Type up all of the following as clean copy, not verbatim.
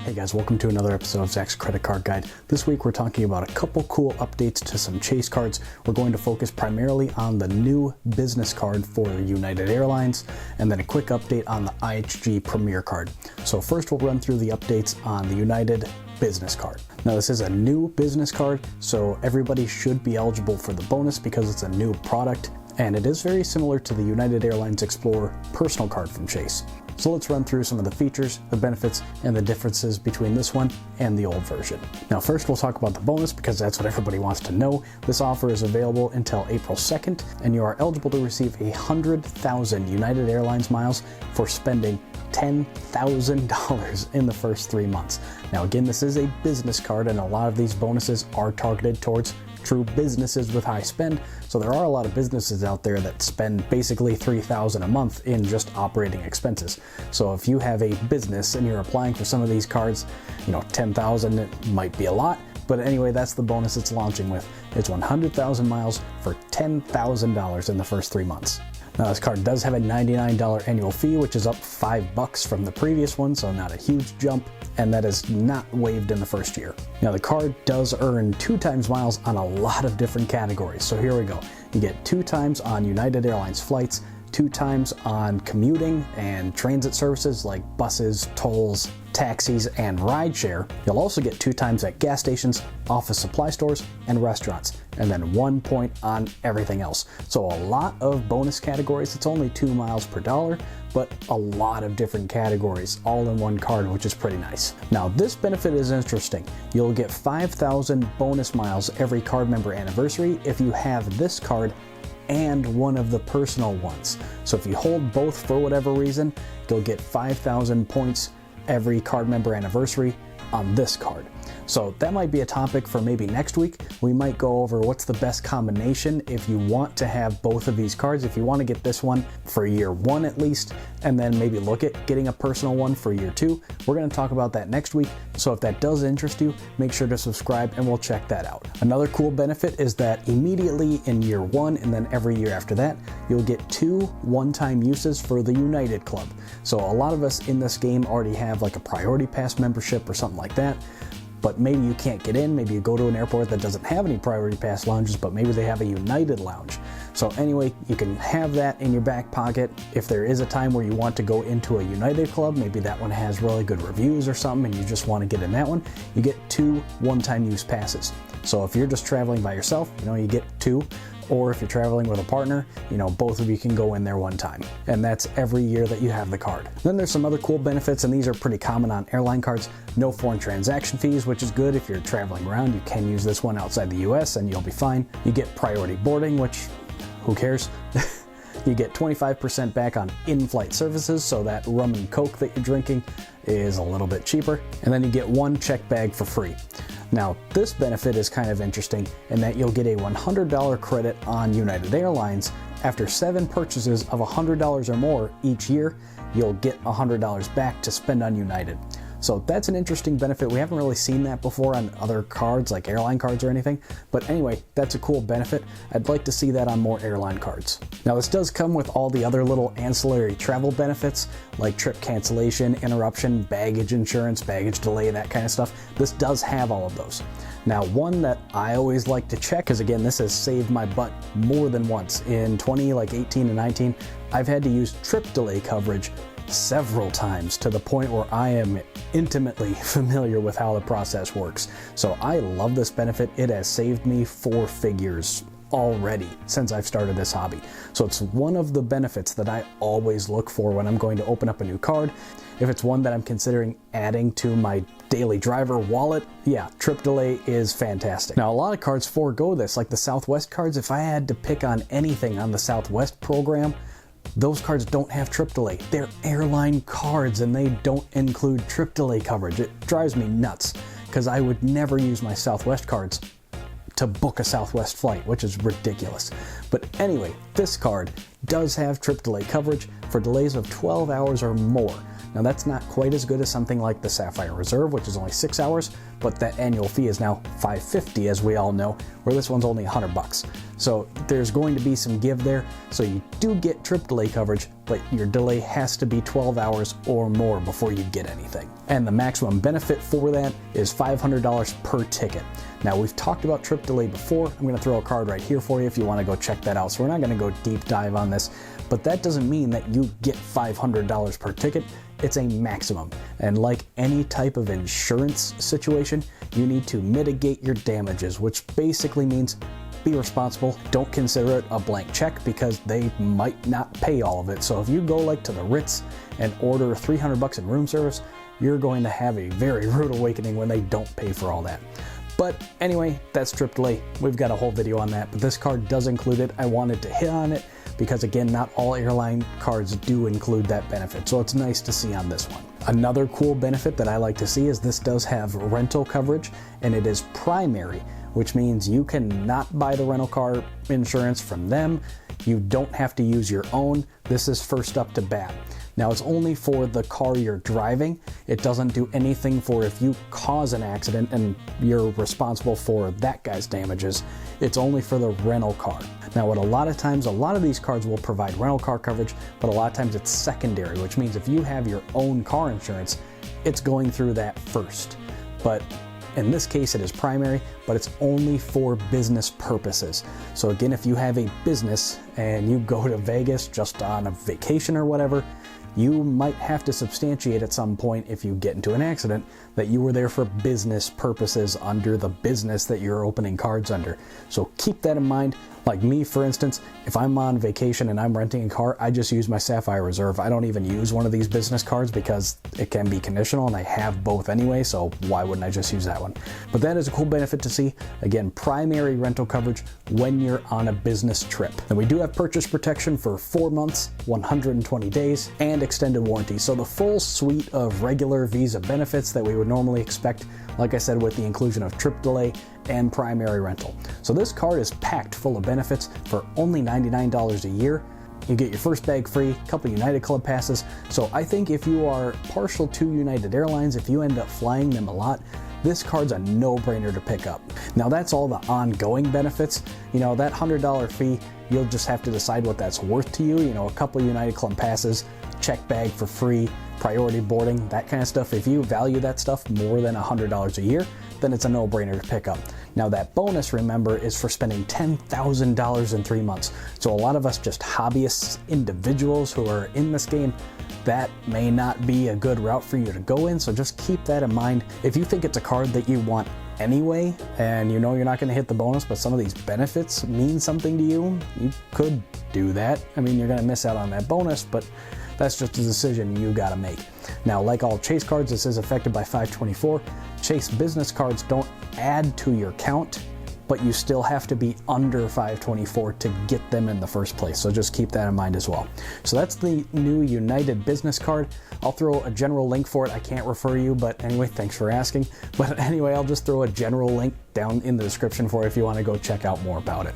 Hey guys, welcome to another episode of Zach's Credit Card Guide. This week we're talking about a couple cool updates to some Chase cards. We're going to focus primarily on the new business card for United Airlines, and then a quick update on the IHG Premier Card. So first we'll run through the updates on the United business card. Now this is a new business card, so everybody should be eligible for the bonus because it's a new product, and it is very similar to the United Airlines Explorer personal card from Chase. So let's run through some of the features, the benefits, and the differences between this one and the old version. Now first we'll talk about the bonus because that's what everybody wants to know. This offer is available until April 2nd, and you are eligible to receive 100,000 United Airlines miles for spending $10,000 in the first 3 months. Now again, this is a business card, and a lot of these bonuses are targeted towards true businesses with high spend. So there are a lot of businesses out there that spend basically $3,000 a month in just operating expenses. So if you have a business and you're applying for some of these cards, $10,000 might be a lot. But anyway, that's the bonus it's launching with. It's 100,000 miles for $10,000 in the first 3 months. Now this card does have a $99 annual fee, which is up $5 from the previous one, so not a huge jump, and that is not waived in the first year. Now the card does earn 2 times miles on a lot of different categories. So here we go. You get 2 times on United Airlines flights, 2 times on commuting and transit services like buses, tolls, taxis, and rideshare. You'll also get 2 times at gas stations, office supply stores, and restaurants, and then 1 point on everything else. So a lot of bonus categories. It's only 2 miles per dollar, but a lot of different categories all in one card, which is pretty nice. Now this benefit is interesting. You'll get 5,000 bonus miles every card member anniversary if you have this card and one of the personal ones. So if you hold both for whatever reason, you'll get 5,000 points every card member anniversary on this card. So that might be a topic for maybe next week. We might go over what's the best combination if you want to have both of these cards. If you want to get this one for year 1 at least, and then maybe look at getting a personal one for year 2. We're going to talk about that next week. So if that does interest you, make sure to subscribe and we'll check that out. Another cool benefit is that immediately in year 1 and then every year after that, you'll get 2 one-time uses for the United Club. So a lot of us in this game already have like a priority pass membership or something like that. But maybe you can't get in, maybe you go to an airport that doesn't have any priority pass lounges, but maybe they have a United lounge. So anyway, you can have that in your back pocket. If there is a time where you want to go into a United club, maybe that one has really good reviews or something and you just want to get in that one, you get 2 one-time use passes. So if you're just traveling by yourself, you get 2. Or if you're traveling with a partner, both of you can go in there one time. And that's every year that you have the card. Then there's some other cool benefits, and these are pretty common on airline cards. No foreign transaction fees, which is good. If you're traveling around, you can use this one outside the US and you'll be fine. You get priority boarding, which, who cares? You get 25% back on in-flight services, so that rum and coke that you're drinking is a little bit cheaper. And then you get 1 check bag for free. Now, this benefit is kind of interesting in that you'll get a $100 credit on United Airlines. After 7 purchases of $100 or more each year, you'll get $100 back to spend on United. So that's an interesting benefit. We haven't really seen that before on other cards like airline cards or anything. But anyway, that's a cool benefit. I'd like to see that on more airline cards. Now this does come with all the other little ancillary travel benefits like trip cancellation, interruption, baggage insurance, baggage delay, that kind of stuff. This does have all of those. Now one that I always like to check, because again, this has saved my butt more than once. In 2018 and 19, I've had to use trip delay coverage several times to the point where I am intimately familiar with how the process works. So I love this benefit. It has saved me 4 figures already since I've started this hobby. So it's one of the benefits that I always look for when I'm going to open up a new card. If it's one that I'm considering adding to my daily driver wallet, yeah, trip delay is fantastic. Now a lot of cards forego this, like the Southwest cards. If I had to pick on anything on the Southwest program, those cards don't have trip delay. They're airline cards and they don't include trip delay coverage. It drives me nuts because I would never use my Southwest cards to book a Southwest flight, which is ridiculous. But anyway, this card does have trip delay coverage for delays of 12 hours or more. Now that's not quite as good as something like the Sapphire Reserve, which is only 6 hours, but that annual fee is now $550, as we all know, where this one's only $100. So there's going to be some give there. So you do get trip delay coverage, but your delay has to be 12 hours or more before you get anything. And the maximum benefit for that is $500 per ticket. Now we've talked about trip delay before. I'm gonna throw a card right here for you if you wanna go check that out. So we're not gonna go deep dive on this, but that doesn't mean that you get $500 per ticket. It's a maximum. And like any type of insurance situation, you need to mitigate your damages, which basically means be responsible. Don't consider it a blank check because they might not pay all of it. So if you go like to the Ritz and order $300 in room service, you're going to have a very rude awakening when they don't pay for all that. But anyway, that's trip delay. We've got a whole video on that, but this card does include it. I wanted to hit on it because again, not all airline cards do include that benefit. So it's nice to see on this one. Another cool benefit that I like to see is this does have rental coverage and it is primary, which means you cannot buy the rental car insurance from them. You don't have to use your own. This is first up to bat. Now it's only for the car you're driving. It doesn't do anything for if you cause an accident and you're responsible for that guy's damages. It's only for the rental car. Now what a lot of these cards will provide rental car coverage, but a lot of times it's secondary, which means if you have your own car insurance, it's going through that first. But in this case, it is primary, but it's only for business purposes. So again, if you have a business and you go to Vegas just on a vacation or whatever, you might have to substantiate at some point if you get into an accident that you were there for business purposes under the business that you're opening cards under. So keep that in mind. Like me, for instance, if I'm on vacation and I'm renting a car, I just use my Sapphire Reserve. I don't even use one of these business cards because it can be conditional and I have both anyway, so why wouldn't I just use that one? But that is a cool benefit to see. Again, primary rental coverage when you're on a business trip. And we do have purchase protection for 4 months, 120 days, and extended warranty. So the full suite of regular Visa benefits that we would normally expect, like I said, with the inclusion of trip delay and primary rental. So this card is packed full of benefits for only $99 a year. You get your first bag free, a couple United Club passes. So I think if you are partial to United Airlines, if you end up flying them a lot, this card's a no-brainer to pick up. Now that's all the ongoing benefits. You know, that $100 fee, you'll just have to decide what that's worth to you. You know, a couple United Club passes, check bag for free, priority boarding, that kind of stuff. If you value that stuff more than $100 a year, then it's a no-brainer to pick up. Now that bonus, remember, is for spending $10,000 in 3 months. So a lot of us just hobbyists, individuals who are in this game, that may not be a good route for you to go in. So just keep that in mind. If you think it's a card that you want anyway, and you know you're not going to hit the bonus, but some of these benefits mean something to you, you could do that. I mean, you're going to miss out on that bonus, but that's just a decision you got to make. Now, like all Chase cards, this is affected by 524. Chase business cards don't add to your count, but you still have to be under 524 to get them in the first place. So just keep that in mind as well. So that's the new United business card. I'll throw a general link for it. I can't refer you, but anyway, thanks for asking. But anyway, I'll just throw a general link down in the description for it if you want to go check out more about it.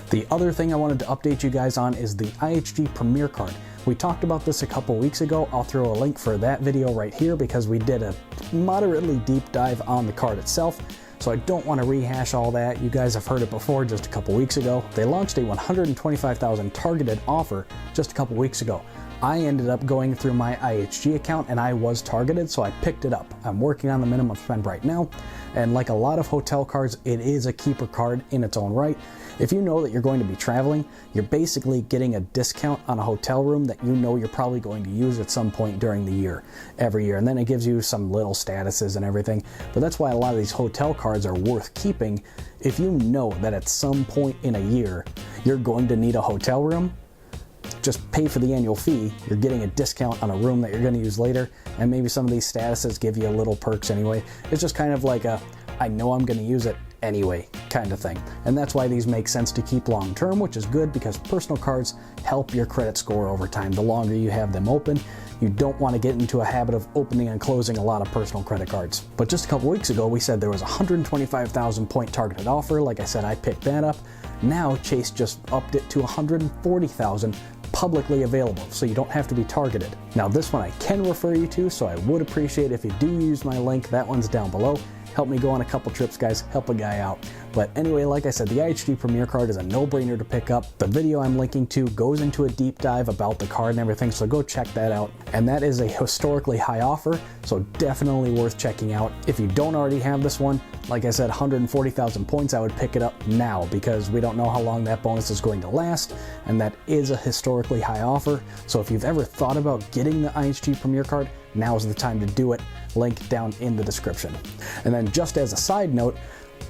The other thing I wanted to update you guys on is the IHG Premier Card. We talked about this a couple weeks ago. I'll throw a link for that video right here because we did a moderately deep dive on the card itself. So I don't want to rehash all that. You guys have heard it before just a couple weeks ago. They launched a 125,000 targeted offer just a couple weeks ago. I ended up going through my IHG account and I was targeted, so I picked it up. I'm working on the minimum spend right now, and like a lot of hotel cards, it is a keeper card in its own right. If you know that you're going to be traveling, you're basically getting a discount on a hotel room that you know you're probably going to use at some point during the year, every year, and then it gives you some little statuses and everything. But that's why a lot of these hotel cards are worth keeping. If you know that at some point in a year you're going to need a hotel room, just pay for the annual fee. You're getting a discount on a room that you're going to use later, and maybe some of these statuses give you little perks anyway. It's just kind of like a, I know I'm going to use it anyway kind of thing. And that's why these make sense to keep long term, which is good because personal cards help your credit score over time. The longer you have them open, you don't want to get into a habit of opening and closing a lot of personal credit cards. But just a couple weeks ago, we said there was a 125,000 point targeted offer. Like I said, I picked that up. Now Chase just upped it to 140,000 publicly available, so you don't have to be targeted. Now this one I can refer you to, so I would appreciate if you do use my link. That one's down below. Help me go on a couple trips, guys. Help a guy out. But anyway, like I said, the IHG Premier Card is a no-brainer to pick up. The video I'm linking to goes into a deep dive about the card and everything, so go check that out. And that is a historically high offer, so definitely worth checking out. If you don't already have this one, like I said, 140,000 points, I would pick it up now because we don't know how long that bonus is going to last, and that is a historically high offer. So if you've ever thought about getting the IHG Premier Card, now's the time to do it. Link down in the description. And then just as a side note,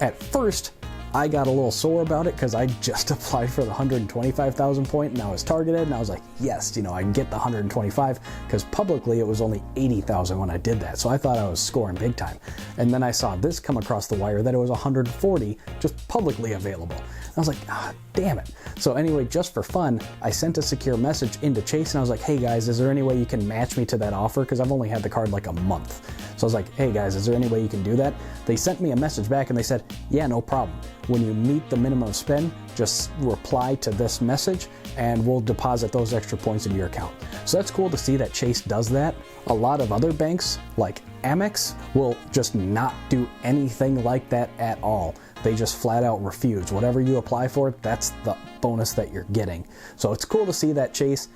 at first I got a little sore about it because I just applied for the 125,000 point and I was targeted, and I was like, yes, I can get the 125, because publicly it was only 80,000 when I did that, so I thought I was scoring big time. And then I saw this come across the wire that it was 140 just publicly available. I was like, ah, damn it. So anyway, just for fun, I sent a secure message into Chase and I was like, hey guys, is there any way you can match me to that offer? Because I've only had the card like a month. So I was like, hey guys, is there any way you can do that? They sent me a message back and they said, yeah, no problem. When you meet the minimum spend, just reply to this message and we'll deposit those extra points into your account. So that's cool to see that Chase does that. A lot of other banks, like Amex, will just not do anything like that at all. They just flat out refuse. Whatever you apply for, that's the bonus that you're getting. So it's cool to see that Chase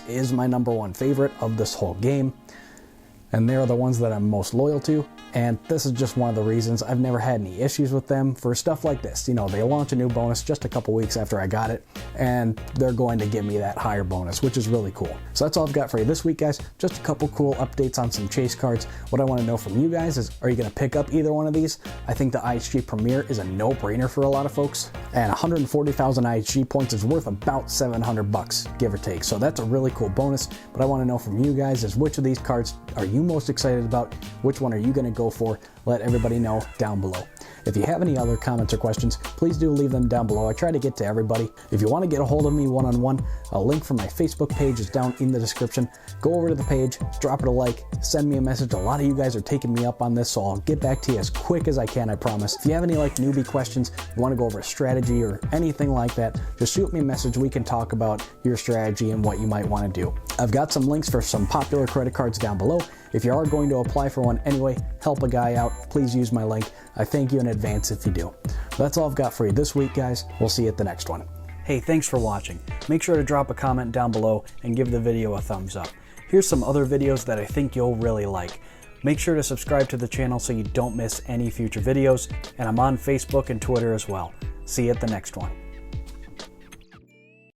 is my #1 favorite of this whole game. And they're the ones that I'm most loyal to. And this is just one of the reasons I've never had any issues with them for stuff like this. They launch a new bonus just a couple weeks after I got it, and they're going to give me that higher bonus, which is really cool. So that's all I've got for you this week, guys. Just a couple cool updates on some Chase cards. What I want to know from you guys is, are you going to pick up either one of these? I think the IHG Premier is a no-brainer for a lot of folks, and 140,000 IHG points is worth about 700 bucks, give or take. So that's a really cool bonus. But I want to know from you guys is, which of these cards are you most excited about? Which one are you going to go for? Let everybody know down below. If you have any other comments or questions, please do leave them down below. I try to get to everybody. If you want to get a hold of me one-on-one, a link for my Facebook page is down in the description. Go over to the page, drop it a like, send me a message. A lot of you guys are taking me up on this, so I'll get back to you as quick as I can, I promise. If you have any newbie questions, you want to go over a strategy or anything like that, just shoot me a message. We can talk about your strategy and what you might want to do. I've got some links for some popular credit cards down below. If you are going to apply for one anyway, help a guy out, please use my link. I thank you in advance if you do. That's all I've got for you this week, guys. We'll see you at the next one. Hey, thanks for watching. Make sure to drop a comment down below and give the video a thumbs up. Here's some other videos that I think you'll really like. Make sure to subscribe to the channel so you don't miss any future videos, and I'm on Facebook and Twitter as well. See you at the next one.